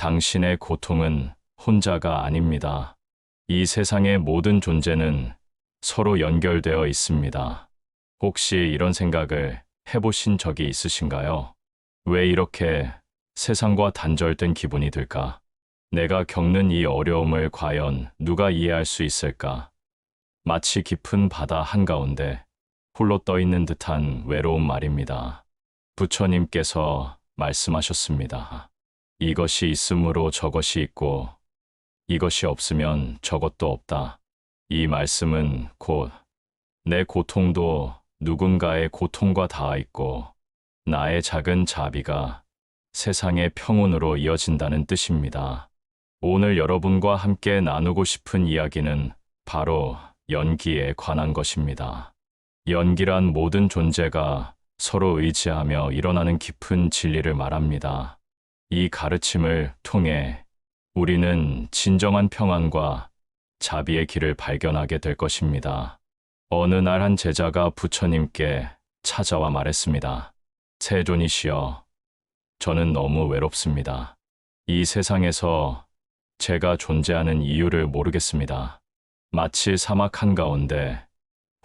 당신의 고통은 혼자가 아닙니다. 이 세상의 모든 존재는 서로 연결되어 있습니다. 혹시 이런 생각을 해보신 적이 있으신가요? 왜 이렇게 세상과 단절된 기분이 들까? 내가 겪는 이 어려움을 과연 누가 이해할 수 있을까? 마치 깊은 바다 한가운데 홀로 떠 있는 듯한 외로운 말입니다. 부처님께서 말씀하셨습니다. 이것이 있으므로 저것이 있고 이것이 없으면 저것도 없다. 이 말씀은 곧 내 고통도 누군가의 고통과 닿아 있고 나의 작은 자비가 세상의 평온으로 이어진다는 뜻입니다. 오늘 여러분과 함께 나누고 싶은 이야기는 바로 연기에 관한 것입니다. 연기란 모든 존재가 서로 의지하며 일어나는 깊은 진리를 말합니다. 이 가르침을 통해 우리는 진정한 평안과 자비의 길을 발견하게 될 것입니다. 어느 날 한 제자가 부처님께 찾아와 말했습니다. 세존이시여, 저는 너무 외롭습니다. 이 세상에서 제가 존재하는 이유를 모르겠습니다. 마치 사막 한가운데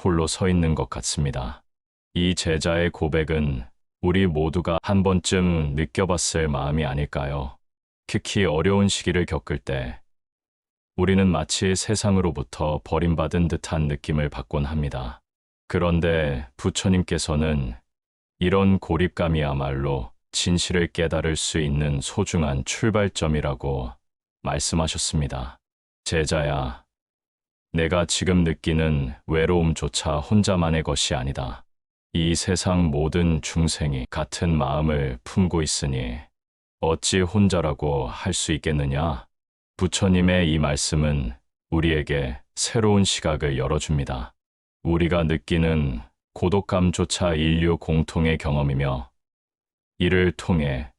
홀로 서 있는 것 같습니다. 이 제자의 고백은 우리 모두가 한 번쯤 느껴봤을 마음이 아닐까요? 특히 어려운 시기를 겪을 때 우리는 마치 세상으로부터 버림받은 듯한 느낌을 받곤 합니다. 그런데 부처님께서는 이런 고립감이야말로 진실을 깨달을 수 있는 소중한 출발점이라고 말씀하셨습니다. 제자야, 내가 지금 느끼는 외로움조차 혼자만의 것이 아니다. 이 세상 모든 중생이 같은 마음을 품고 있으니 어찌 혼자라고 할 수 있겠느냐? 부처님의 이 말씀은 우리에게 새로운 시각을 열어줍니다. 우리가 느끼는 고독감조차 인류 공통의 경험이며 이를 통해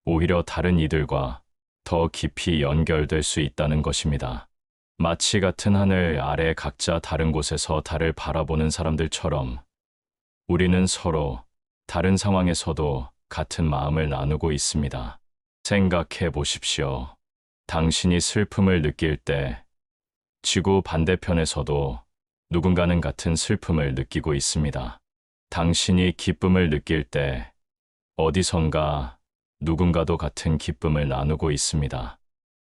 오히려 다른 이들과 더 깊이 연결될 수 있다는 것입니다. 마치 같은 하늘 아래 각자 다른 곳에서 달을 바라보는 사람들처럼 우리는 서로 다른 상황에서도 같은 마음을 나누고 있습니다. 생각해 보십시오. 당신이 슬픔을 느낄 때 지구 반대편에서도 누군가는 같은 슬픔을 느끼고 있습니다. 당신이 기쁨을 느낄 때 어디선가 누군가도 같은 기쁨을 나누고 있습니다.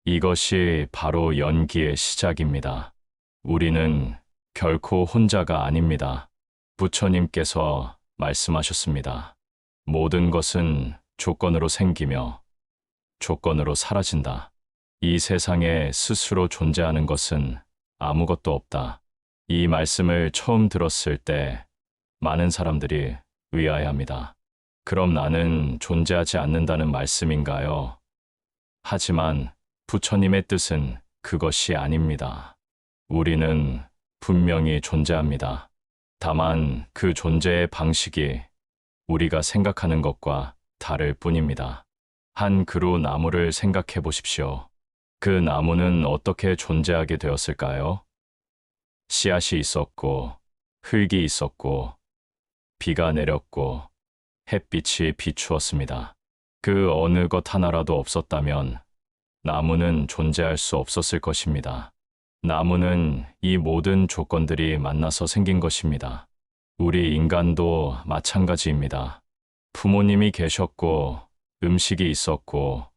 이것이 바로 연기의 시작입니다. 우리는 결코 혼자가 아닙니다. 부처님께서 말씀하셨습니다. 모든 것은 조건으로 생기며 조건으로 사라진다. 이 세상에 스스로 존재하는 것은 아무것도 없다. 이 말씀을 처음 들었을 때 많은 사람들이 의아해합니다. 그럼 나는 존재하지 않는다는 말씀인가요? 하지만 부처님의 뜻은 그것이 아닙니다. 우리는 분명히 존재합니다. 다만 그 존재의 방식이 우리가 생각하는 것과 다를 뿐입니다. 한 그루 나무를 생각해 보십시오. 그 나무는 어떻게 존재하게 되었을까요? 씨앗이 있었고, 흙이 있었고, 비가 내렸고, 햇빛이 비추었습니다. 그 어느 것 하나라도 없었다면 나무는 존재할 수 없었을 것입니다. 나무는 이 모든 조건들이 만나서 생긴 것입니다. 우리 인간도 마찬가지입니다. 부모님이 계셨고, 음식이 있었고,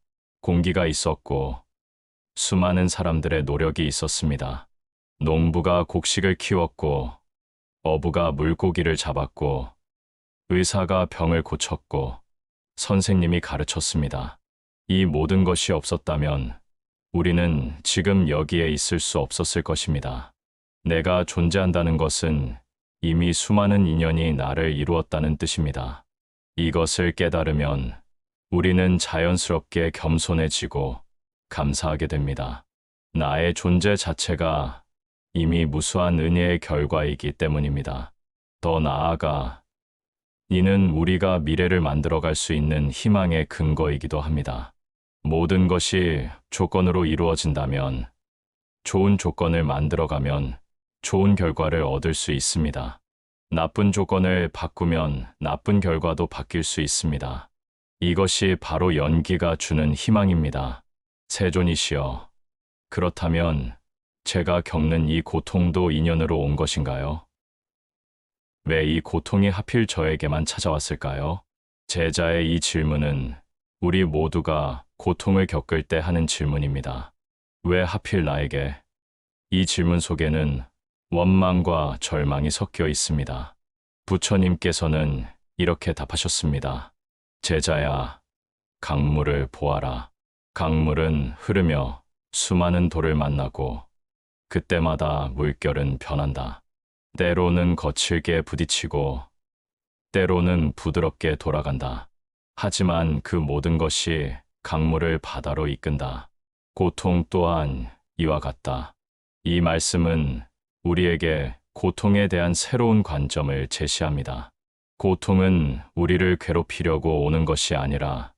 공기가 있었고, 수많은 사람들의 노력이 있었습니다. 농부가 곡식을 키웠고, 어부가 물고기를 잡았고, 의사가 병을 고쳤고, 선생님이 가르쳤습니다. 이 모든 것이 없었다면 우리는 지금 여기에 있을 수 없었을 것입니다. 내가 존재한다는 것은 이미 수많은 인연이 나를 이루었다는 뜻입니다. 이것을 깨달으면 우리는 자연스럽게 겸손해지고 감사하게 됩니다. 나의 존재 자체가 이미 무수한 은혜의 결과이기 때문입니다. 더 나아가 이는 우리가 미래를 만들어갈 수 있는 희망의 근거이기도 합니다. 모든 것이 조건으로 이루어진다면, 좋은 조건을 만들어가면 좋은 결과를 얻을 수 있습니다. 나쁜 조건을 바꾸면 나쁜 결과도 바뀔 수 있습니다. 이것이 바로 연기가 주는 희망입니다. 세존이시여, 그렇다면 제가 겪는 이 고통도 인연으로 온 것인가요? 왜 이 고통이 하필 저에게만 찾아왔을까요? 제자의 이 질문은 우리 모두가 고통을 겪을 때 하는 질문입니다. 왜 하필 나에게? 이 질문 속에는 원망과 절망이 섞여 있습니다. 부처님께서는 이렇게 답하셨습니다. 제자야, 강물을 보아라. 강물은 흐르며 수많은 돌을 만나고 그때마다 물결은 변한다. 때로는 거칠게 부딪히고 때로는 부드럽게 돌아간다. 하지만 그 모든 것이 강물을 바다로 이끈다. 고통 또한 이와 같다. 이 말씀은 우리에게 고통에 대한 새로운 관점을 제시합니다. 고통은 우리를 괴롭히려고 오는 것이 아니라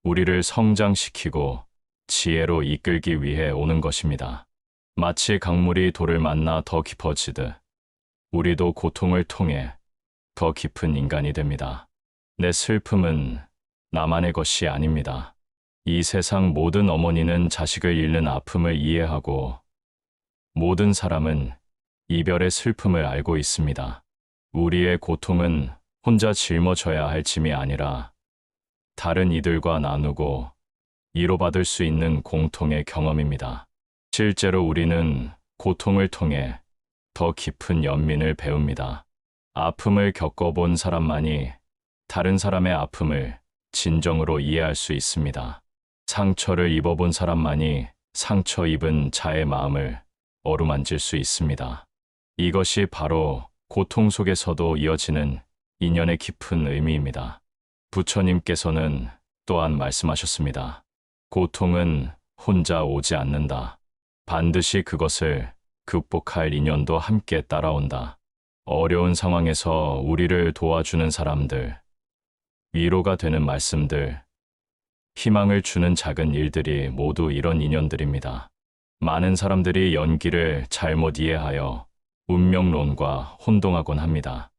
우리를 성장시키고 지혜로 이끌기 위해 오는 것입니다. 마치 강물이 돌을 만나 더 깊어지듯 우리도 고통을 통해 더 깊은 인간이 됩니다. 내 슬픔은 나만의 것이 아닙니다. 이 세상 모든 어머니는 자식을 잃는 아픔을 이해하고 모든 사람은 이별의 슬픔을 알고 있습니다. 우리의 고통은 혼자 짊어져야 할 짐이 아니라 다른 이들과 나누고 위로받을 수 있는 공통의 경험입니다. 실제로 우리는 고통을 통해 더 깊은 연민을 배웁니다. 아픔을 겪어본 사람만이 다른 사람의 아픔을 진정으로 이해할 수 있습니다. 상처를 입어본 사람만이 상처 입은 자의 마음을 어루만질 수 있습니다. 이것이 바로 고통 속에서도 이어지는 인연의 깊은 의미입니다. 부처님께서는 또한 말씀하셨습니다. 고통은 혼자 오지 않는다. 반드시 그것을 극복할 인연도 함께 따라온다. 어려운 상황에서 우리를 도와주는 사람들, 위로가 되는 말씀들, 희망을 주는 작은 일들이 모두 이런 인연들입니다. 많은 사람들이 연기를 잘못 이해하여 운명론과 혼동하곤 합니다.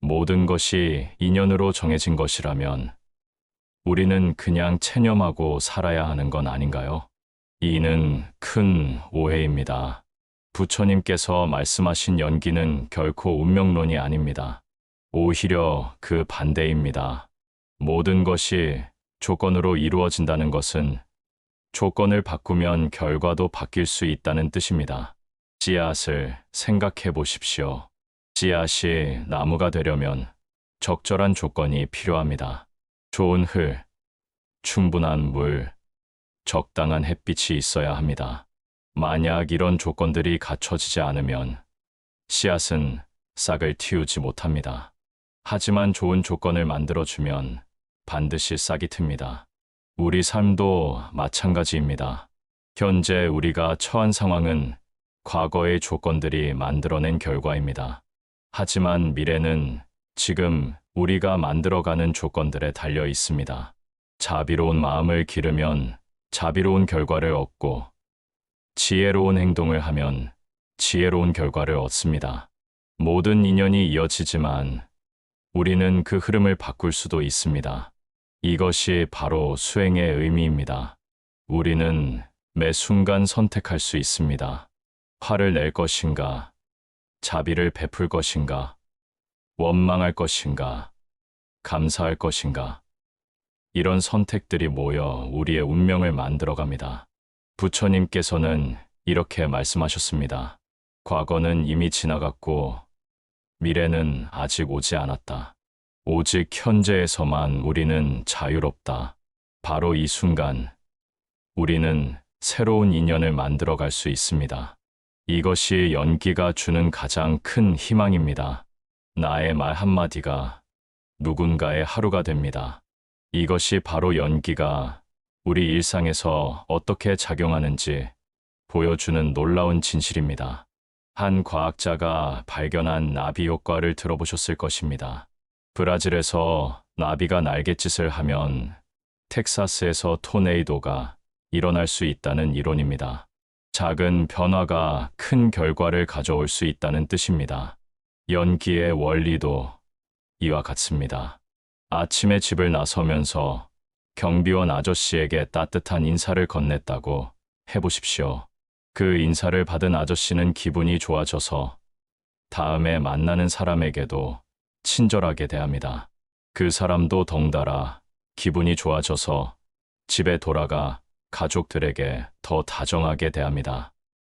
모든 것이 인연으로 정해진 것이라면 우리는 그냥 체념하고 살아야 하는 건 아닌가요? 이는 큰 오해입니다. 부처님께서 말씀하신 연기는 결코 운명론이 아닙니다. 오히려 그 반대입니다. 모든 것이 조건으로 이루어진다는 것은 조건을 바꾸면 결과도 바뀔 수 있다는 뜻입니다. 씨앗을 생각해 보십시오. 씨앗이 나무가 되려면 적절한 조건이 필요합니다. 좋은 흙, 충분한 물, 적당한 햇빛이 있어야 합니다. 만약 이런 조건들이 갖춰지지 않으면 씨앗은 싹을 틔우지 못합니다. 하지만 좋은 조건을 만들어주면 반드시 싹이 틉니다. 우리 삶도 마찬가지입니다. 현재 우리가 처한 상황은 과거의 조건들이 만들어낸 결과입니다. 하지만 미래는 지금 우리가 만들어가는 조건들에 달려 있습니다. 자비로운 마음을 기르면 자비로운 결과를 얻고 지혜로운 행동을 하면 지혜로운 결과를 얻습니다. 모든 인연이 이어지지만 우리는 그 흐름을 바꿀 수도 있습니다. 이것이 바로 수행의 의미입니다. 우리는 매 순간 선택할 수 있습니다. 화를 낼 것인가, 자비를 베풀 것인가, 원망할 것인가, 감사할 것인가. 이런 선택들이 모여 우리의 운명을 만들어갑니다. 부처님께서는 이렇게 말씀하셨습니다. 과거는 이미 지나갔고 미래는 아직 오지 않았다. 오직 현재에서만 우리는 자유롭다. 바로 이 순간 우리는 새로운 인연을 만들어갈 수 있습니다. 이것이 연기가 주는 가장 큰 희망입니다. 나의 말 한마디가 누군가의 하루가 됩니다. 이것이 바로 연기가 우리 일상에서 어떻게 작용하는지 보여주는 놀라운 진실입니다. 한 과학자가 발견한 나비 효과를 들어보셨을 것입니다. 브라질에서 나비가 날갯짓을 하면 텍사스에서 토네이도가 일어날 수 있다는 이론입니다. 작은 변화가 큰 결과를 가져올 수 있다는 뜻입니다. 연기의 원리도 이와 같습니다. 아침에 집을 나서면서 경비원 아저씨에게 따뜻한 인사를 건넸다고 해보십시오. 그 인사를 받은 아저씨는 기분이 좋아져서 다음에 만나는 사람에게도 친절하게 대합니다. 그 사람도 덩달아 기분이 좋아져서 집에 돌아가 가족들에게 더 다정하게 대합니다.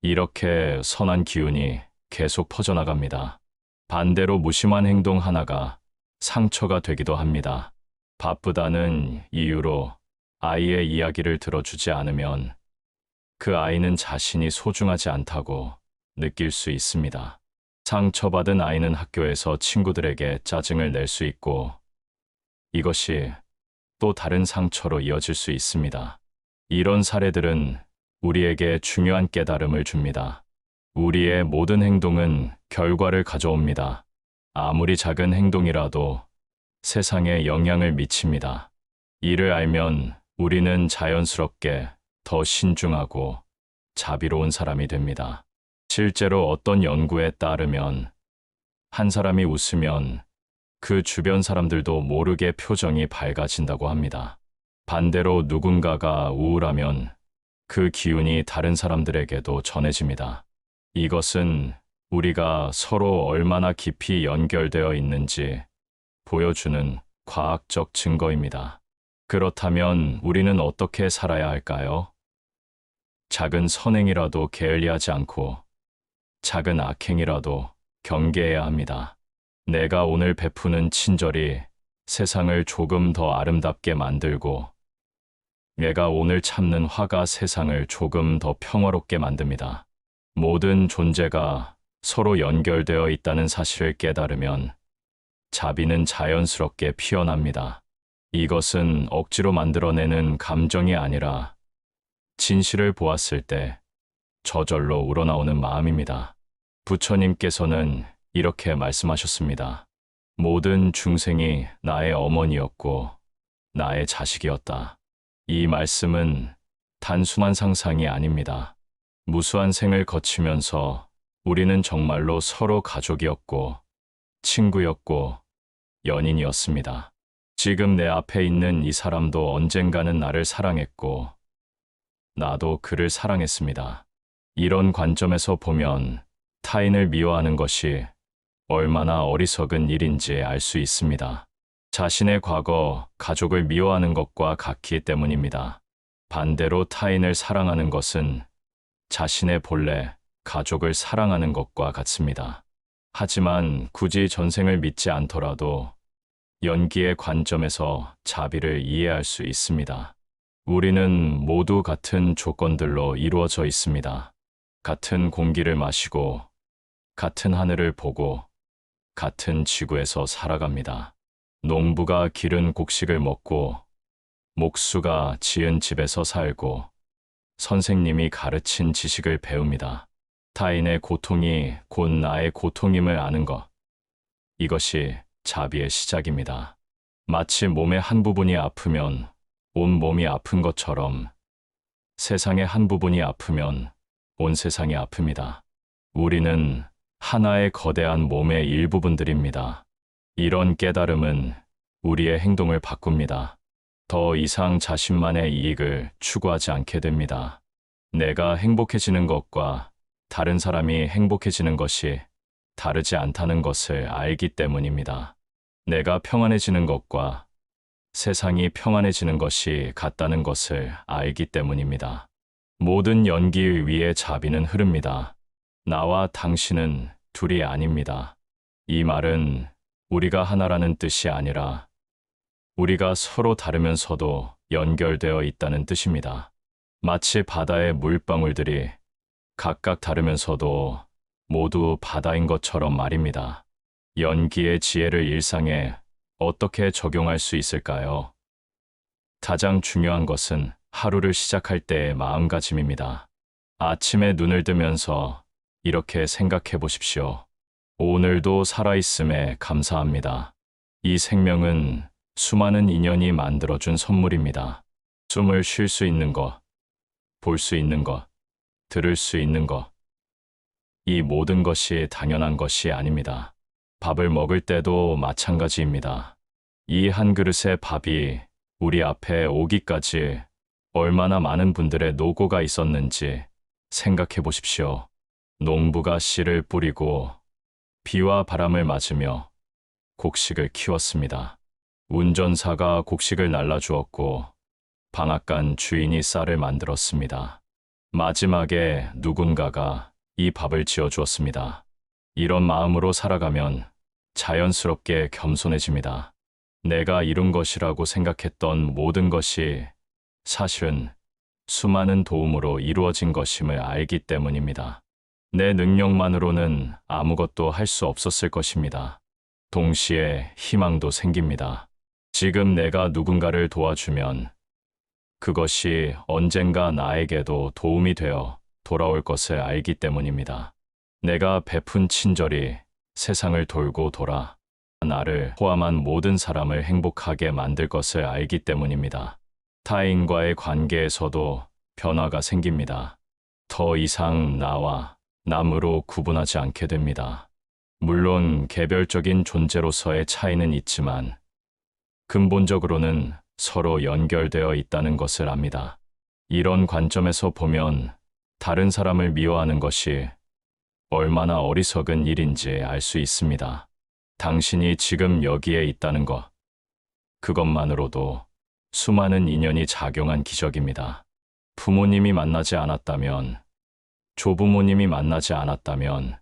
이렇게 선한 기운이 계속 퍼져나갑니다. 반대로 무심한 행동 하나가 상처가 되기도 합니다. 바쁘다는 이유로 아이의 이야기를 들어주지 않으면 그 아이는 자신이 소중하지 않다고 느낄 수 있습니다. 상처받은 아이는 학교에서 친구들에게 짜증을 낼 수 있고 이것이 또 다른 상처로 이어질 수 있습니다. 이런 사례들은 우리에게 중요한 깨달음을 줍니다. 우리의 모든 행동은 결과를 가져옵니다. 아무리 작은 행동이라도 세상에 영향을 미칩니다. 이를 알면 우리는 자연스럽게 더 신중하고 자비로운 사람이 됩니다. 실제로 어떤 연구에 따르면 한 사람이 웃으면 그 주변 사람들도 모르게 표정이 밝아진다고 합니다. 반대로 누군가가 우울하면 그 기운이 다른 사람들에게도 전해집니다. 이것은 우리가 서로 얼마나 깊이 연결되어 있는지 보여주는 과학적 증거입니다. 그렇다면 우리는 어떻게 살아야 할까요? 작은 선행이라도 게을리하지 않고 작은 악행이라도 경계해야 합니다. 내가 오늘 베푸는 친절이 세상을 조금 더 아름답게 만들고 내가 오늘 참는 화가 세상을 조금 더 평화롭게 만듭니다. 모든 존재가 서로 연결되어 있다는 사실을 깨달으면 자비는 자연스럽게 피어납니다. 이것은 억지로 만들어내는 감정이 아니라 진실을 보았을 때 저절로 우러나오는 마음입니다. 부처님께서는 이렇게 말씀하셨습니다. 모든 중생이 나의 어머니였고 나의 자식이었다. 이 말씀은 단순한 상상이 아닙니다. 무수한 생을 거치면서 우리는 정말로 서로 가족이었고 친구였고 연인이었습니다. 지금 내 앞에 있는 이 사람도 언젠가는 나를 사랑했고 나도 그를 사랑했습니다. 이런 관점에서 보면 타인을 미워하는 것이 얼마나 어리석은 일인지 알 수 있습니다. 자신의 과거, 가족을 미워하는 것과 같기 때문입니다. 반대로 타인을 사랑하는 것은 자신의 본래, 가족을 사랑하는 것과 같습니다. 하지만 굳이 전생을 믿지 않더라도 연기의 관점에서 자비를 이해할 수 있습니다. 우리는 모두 같은 조건들로 이루어져 있습니다. 같은 공기를 마시고, 같은 하늘을 보고, 같은 지구에서 살아갑니다. 농부가 기른 곡식을 먹고, 목수가 지은 집에서 살고, 선생님이 가르친 지식을 배웁니다. 타인의 고통이 곧 나의 고통임을 아는 것. 이것이 자비의 시작입니다. 마치 몸의 한 부분이 아프면 온 몸이 아픈 것처럼 세상의 한 부분이 아프면 온 세상이 아픕니다. 우리는 하나의 거대한 몸의 일부분들입니다. 이런 깨달음은 우리의 행동을 바꿉니다. 더 이상 자신만의 이익을 추구하지 않게 됩니다. 내가 행복해지는 것과 다른 사람이 행복해지는 것이 다르지 않다는 것을 알기 때문입니다. 내가 평안해지는 것과 세상이 평안해지는 것이 같다는 것을 알기 때문입니다. 모든 연기 위에 자비는 흐릅니다. 나와 당신은 둘이 아닙니다. 이 말은 우리가 하나라는 뜻이 아니라 우리가 서로 다르면서도 연결되어 있다는 뜻입니다. 마치 바다의 물방울들이 각각 다르면서도 모두 바다인 것처럼 말입니다. 연기의 지혜를 일상에 어떻게 적용할 수 있을까요? 가장 중요한 것은 하루를 시작할 때의 마음가짐입니다. 아침에 눈을 뜨면서 이렇게 생각해 보십시오. 오늘도 살아있음에 감사합니다. 이 생명은 수많은 인연이 만들어준 선물입니다. 숨을 쉴 수 있는 것, 볼 수 있는 것, 들을 수 있는 것. 이 모든 것이 당연한 것이 아닙니다. 밥을 먹을 때도 마찬가지입니다. 이 한 그릇의 밥이 우리 앞에 오기까지 얼마나 많은 분들의 노고가 있었는지 생각해 보십시오. 농부가 씨를 뿌리고 비와 바람을 맞으며 곡식을 키웠습니다. 운전사가 곡식을 날라주었고 방앗간 주인이 쌀을 만들었습니다. 마지막에 누군가가 이 밥을 지어주었습니다. 이런 마음으로 살아가면 자연스럽게 겸손해집니다. 내가 이룬 것이라고 생각했던 모든 것이 사실은 수많은 도움으로 이루어진 것임을 알기 때문입니다. 내 능력만으로는 아무것도 할 수 없었을 것입니다. 동시에 희망도 생깁니다. 지금 내가 누군가를 도와주면 그것이 언젠가 나에게도 도움이 되어 돌아올 것을 알기 때문입니다. 내가 베푼 친절이 세상을 돌고 돌아 나를 포함한 모든 사람을 행복하게 만들 것을 알기 때문입니다. 타인과의 관계에서도 변화가 생깁니다. 더 이상 나와 남으로 구분하지 않게 됩니다. 물론 개별적인 존재로서의 차이는 있지만 근본적으로는 서로 연결되어 있다는 것을 압니다. 이런 관점에서 보면 다른 사람을 미워하는 것이 얼마나 어리석은 일인지 알 수 있습니다. 당신이 지금 여기에 있다는 것, 그것만으로도 수많은 인연이 작용한 기적입니다. 부모님이 만나지 않았다면, 조부모님이 만나지 않았다면,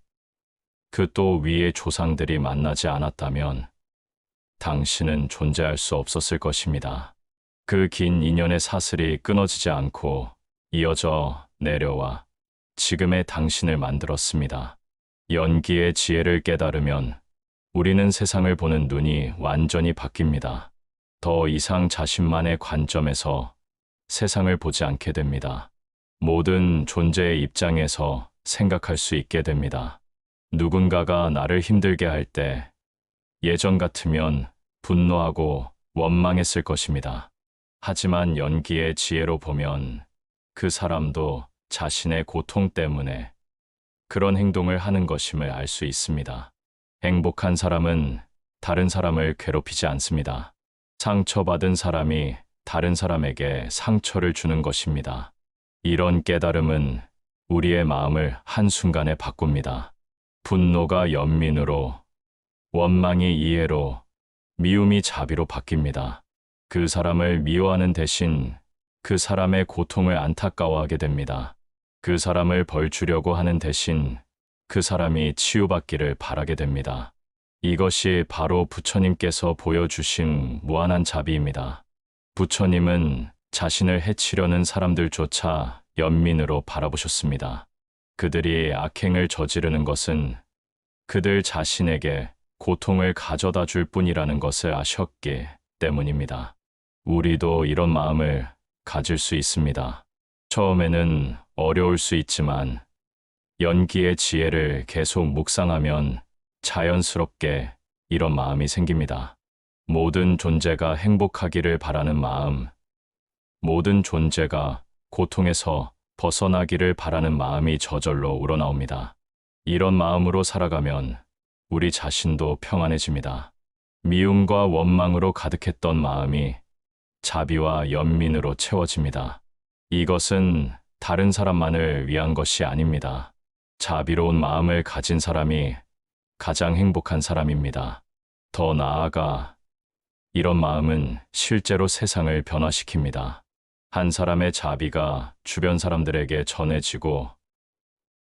그 또 위의 조상들이 만나지 않았다면, 당신은 존재할 수 없었을 것입니다. 그 긴 인연의 사슬이 끊어지지 않고 이어져 내려와 지금의 당신을 만들었습니다. 연기의 지혜를 깨달으면 우리는 세상을 보는 눈이 완전히 바뀝니다. 더 이상 자신만의 관점에서 세상을 보지 않게 됩니다. 모든 존재의 입장에서 생각할 수 있게 됩니다. 누군가가 나를 힘들게 할 때 예전 같으면 분노하고 원망했을 것입니다. 하지만 연기의 지혜로 보면 그 사람도 자신의 고통 때문에 그런 행동을 하는 것임을 알 수 있습니다. 행복한 사람은 다른 사람을 괴롭히지 않습니다. 상처받은 사람이 다른 사람에게 상처를 주는 것입니다. 이런 깨달음은 우리의 마음을 한순간에 바꿉니다. 분노가 연민으로, 원망이 이해로, 미움이 자비로 바뀝니다. 그 사람을 미워하는 대신 그 사람의 고통을 안타까워하게 됩니다. 그 사람을 벌 주려고 하는 대신 그 사람이 치유받기를 바라게 됩니다. 이것이 바로 부처님께서 보여주신 무한한 자비입니다. 부처님은 자신을 해치려는 사람들조차 연민으로 바라보셨습니다. 그들이 악행을 저지르는 것은 그들 자신에게 고통을 가져다 줄 뿐이라는 것을 아셨기 때문입니다. 우리도 이런 마음을 가질 수 있습니다. 처음에는 어려울 수 있지만 연기의 지혜를 계속 묵상하면 자연스럽게 이런 마음이 생깁니다. 모든 존재가 행복하기를 바라는 마음, 모든 존재가 고통에서 벗어나기를 바라는 마음이 저절로 우러나옵니다. 이런 마음으로 살아가면 우리 자신도 평안해집니다. 미움과 원망으로 가득했던 마음이 자비와 연민으로 채워집니다. 이것은 다른 사람만을 위한 것이 아닙니다. 자비로운 마음을 가진 사람이 가장 행복한 사람입니다. 더 나아가 이런 마음은 실제로 세상을 변화시킵니다. 한 사람의 자비가 주변 사람들에게 전해지고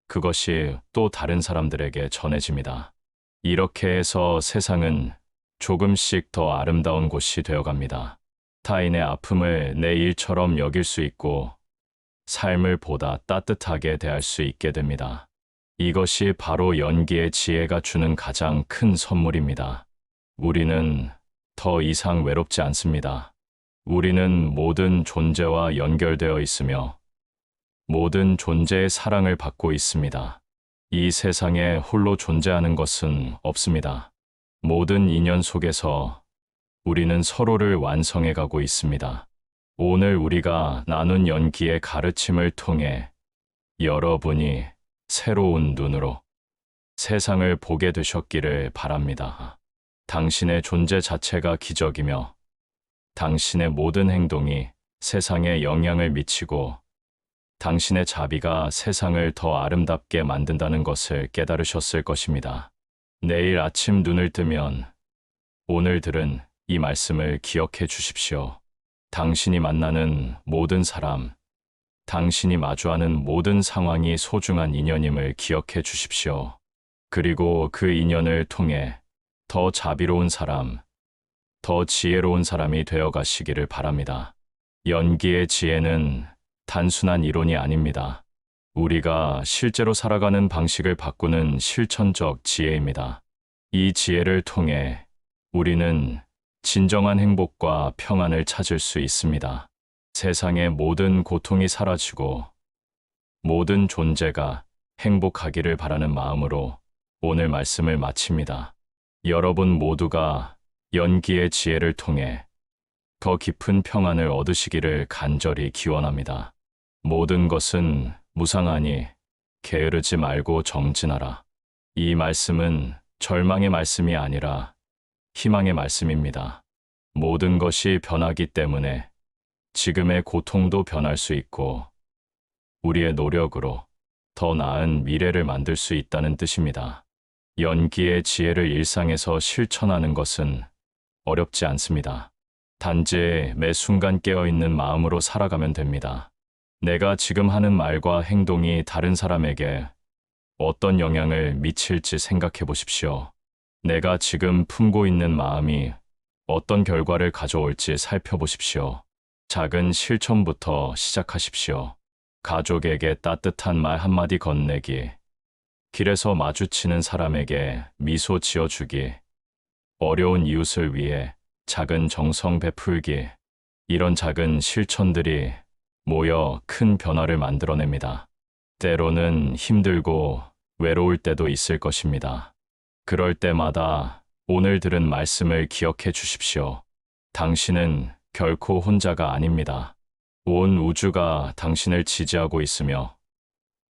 그것이 또 다른 사람들에게 전해집니다. 이렇게 해서 세상은 조금씩 더 아름다운 곳이 되어갑니다. 타인의 아픔을 내 일처럼 여길 수 있고 삶을 보다 따뜻하게 대할 수 있게 됩니다. 이것이 바로 연기의 지혜가 주는 가장 큰 선물입니다. 우리는 더 이상 외롭지 않습니다. 우리는 모든 존재와 연결되어 있으며 모든 존재의 사랑을 받고 있습니다. 이 세상에 홀로 존재하는 것은 없습니다. 모든 인연 속에서 우리는 서로를 완성해 가고 있습니다. 오늘 우리가 나눈 연기의 가르침을 통해 여러분이 새로운 눈으로 세상을 보게 되셨기를 바랍니다. 당신의 존재 자체가 기적이며 당신의 모든 행동이 세상에 영향을 미치고 당신의 자비가 세상을 더 아름답게 만든다는 것을 깨달으셨을 것입니다. 내일 아침 눈을 뜨면 오늘 들은 이 말씀을 기억해 주십시오. 당신이 만나는 모든 사람, 당신이 마주하는 모든 상황이 소중한 인연임을 기억해 주십시오. 그리고 그 인연을 통해 더 자비로운 사람, 더 지혜로운 사람이 되어 가시기를 바랍니다. 연기의 지혜는 단순한 이론이 아닙니다. 우리가 실제로 살아가는 방식을 바꾸는 실천적 지혜입니다. 이 지혜를 통해 우리는 진정한 행복과 평안을 찾을 수 있습니다. 세상의 모든 고통이 사라지고 모든 존재가 행복하기를 바라는 마음으로 오늘 말씀을 마칩니다. 여러분 모두가 연기의 지혜를 통해 더 깊은 평안을 얻으시기를 간절히 기원합니다. 모든 것은 무상하니 게으르지 말고 정진하라. 이 말씀은 절망의 말씀이 아니라 희망의 말씀입니다. 모든 것이 변하기 때문에 지금의 고통도 변할 수 있고 우리의 노력으로 더 나은 미래를 만들 수 있다는 뜻입니다. 연기의 지혜를 일상에서 실천하는 것은 어렵지 않습니다. 단지 매 순간 깨어있는 마음으로 살아가면 됩니다. 내가 지금 하는 말과 행동이 다른 사람에게 어떤 영향을 미칠지 생각해 보십시오. 내가 지금 품고 있는 마음이 어떤 결과를 가져올지 살펴보십시오. 작은 실천부터 시작하십시오. 가족에게 따뜻한 말 한마디 건네기, 길에서 마주치는 사람에게 미소 지어주기, 어려운 이웃을 위해 작은 정성 베풀기, 이런 작은 실천들이 모여 큰 변화를 만들어냅니다. 때로는 힘들고 외로울 때도 있을 것입니다. 그럴 때마다 오늘 들은 말씀을 기억해 주십시오. 당신은 결코 혼자가 아닙니다. 온 우주가 당신을 지지하고 있으며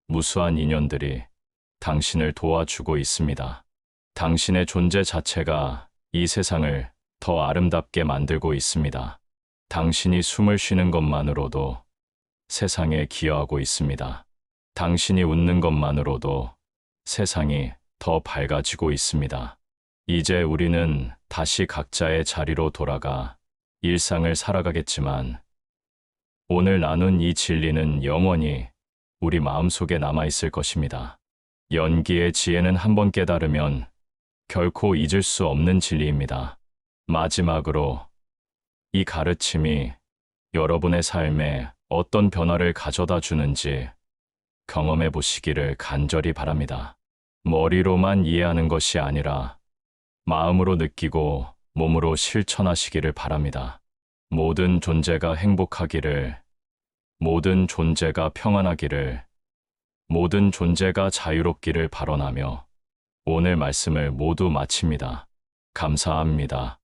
무수한 인연들이 당신을 도와주고 있습니다. 당신의 존재 자체가 이 세상을 더 아름답게 만들고 있습니다. 당신이 숨을 쉬는 것만으로도 세상에 기여하고 있습니다. 당신이 웃는 것만으로도 세상이 더 밝아지고 있습니다. 이제 우리는 다시 각자의 자리로 돌아가 일상을 살아가겠지만 오늘 나눈 이 진리는 영원히 우리 마음속에 남아있을 것입니다. 연기의 지혜는 한번 깨달으면 결코 잊을 수 없는 진리입니다. 마지막으로 이 가르침이 여러분의 삶에 어떤 변화를 가져다 주는지 경험해 보시기를 간절히 바랍니다. 머리로만 이해하는 것이 아니라 마음으로 느끼고 몸으로 실천하시기를 바랍니다. 모든 존재가 행복하기를, 모든 존재가 평안하기를, 모든 존재가 자유롭기를 발언하며 오늘 말씀을 모두 마칩니다. 감사합니다.